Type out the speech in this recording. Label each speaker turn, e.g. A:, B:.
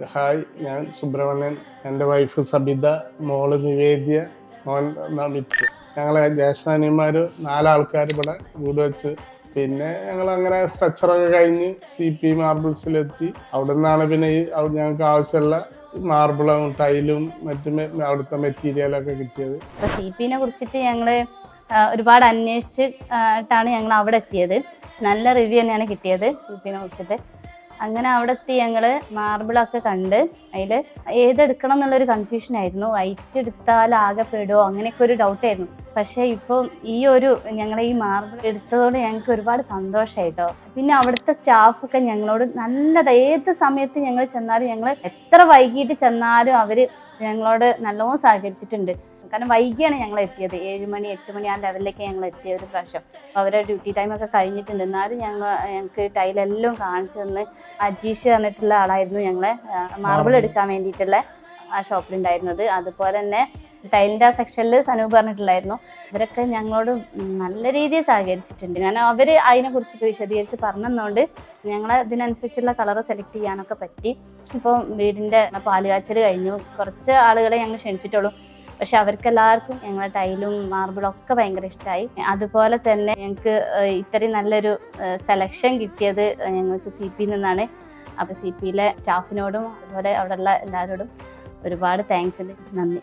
A: Hi, ഞാൻ സുബ്രഹ്മണ്യൻ. എൻ്റെ wife Sabitha, മോള് നിവേദ്യ, മോൻ നമിത്ത്. ഞങ്ങളെ ജ്യേഷ്ഠാനിയന്മാർ 4 ആൾക്കാർ ഇവിടെ വീട് വെച്ച്. പിന്നെ ഞങ്ങൾ അങ്ങനെ സ്ട്രക്ചറൊക്കെ കഴിഞ്ഞ് CP മാർബിൾസിലെത്തി. അവിടെ നിന്നാണ് പിന്നെ ഞങ്ങൾക്ക് ആവശ്യമുള്ള മാർബിളും ടൈലും മറ്റും അവിടുത്തെ മെറ്റീരിയലൊക്കെ കിട്ടിയത്.
B: CP കുറിച്ചിട്ട് ഞങ്ങൾ ഒരുപാട് അന്വേഷിച്ചിട്ടാണ് ഞങ്ങൾ അവിടെ എത്തിയത്. നല്ല റിവ്യൂ തന്നെയാണ് കിട്ടിയത് CP കുറിച്ചിട്ട്. അങ്ങനെ അവിടെ എത്തി ഞങ്ങൾ മാർബിളൊക്കെ കണ്ട് അതിൽ ഏതെടുക്കണം എന്നുള്ളൊരു കൺഫ്യൂഷൻ ആയിരുന്നു. വൈറ്റ് എടുത്താൽ ആകെ പെടുമോ അങ്ങനെയൊക്കെ ഒരു ഡൗട്ടായിരുന്നു. പക്ഷേ ഇപ്പോൾ ഞങ്ങളെ ഈ മാർബിൾ എടുത്തതോടെ ഞങ്ങൾക്ക് ഒരുപാട് സന്തോഷമായിട്ടോ. പിന്നെ അവിടുത്തെ സ്റ്റാഫൊക്കെ ഞങ്ങളോട് ഏത് സമയത്ത് ഞങ്ങൾ ചെന്നാലും, ഞങ്ങൾ എത്ര വൈകിട്ട് ചെന്നാലും അവർ ഞങ്ങളോട് നല്ലോണം സഹകരിച്ചിട്ടുണ്ട്. കാരണം വൈകിയാണ് ഞങ്ങൾ എത്തിയത്, 7 മണി 8 മണി ആ ലെവലിലേക്ക് ഞങ്ങൾ എത്തിയ ഒരു പ്രാവശ്യം. അവരുടെ ഡ്യൂട്ടി ടൈമൊക്കെ കഴിഞ്ഞിട്ടുണ്ട്. എന്നാലും ഞങ്ങൾക്ക് ടൈലെല്ലാം കാണിച്ചു തന്ന് അജീഷ് പറഞ്ഞിട്ടുള്ള ആളായിരുന്നു ഞങ്ങളെ മാർബിൾ എടുക്കാൻ വേണ്ടിയിട്ടുള്ള ആ ഷോപ്പിലുണ്ടായിരുന്നത്. അതുപോലെ തന്നെ ടൈലിൻ്റെ ആ സെക്ഷനിൽ സനൂപ് പറഞ്ഞിട്ടുണ്ടായിരുന്നു. ഇവരൊക്കെ ഞങ്ങളോട് നല്ല രീതിയിൽ സഹകരിച്ചിട്ടുണ്ട്. കാരണം അവർ അതിനെക്കുറിച്ചിട്ട് വിശദീകരിച്ച് പറഞ്ഞതുകൊണ്ട് ഞങ്ങൾ ഇതിനനുസരിച്ചുള്ള കളർ സെലക്ട് ചെയ്യാനൊക്കെ പറ്റി. ഇപ്പോൾ വീടിൻ്റെ പാലുകാച്ചൽ കഴിഞ്ഞു, കുറച്ച് ആളുകളെ ഞങ്ങൾ ക്ഷണിച്ചിട്ടുള്ളൂ. പക്ഷെ അവർക്കെല്ലാവർക്കും ഞങ്ങളുടെ ടൈലും മാർബിളും ഒക്കെ ഭയങ്കര ഇഷ്ടമായി. അതുപോലെ തന്നെ ഞങ്ങൾക്ക് ഇത്രയും നല്ലൊരു സെലക്ഷൻ കിട്ടിയത് ഞങ്ങൾക്ക് CP നിന്നാണ്. അപ്പോൾ CPയിലെ സ്റ്റാഫിനോടും അതുപോലെ അവിടെയുള്ള എല്ലാവരോടും ഒരുപാട് താങ്ക്സ് ഉണ്ട്. നന്ദി.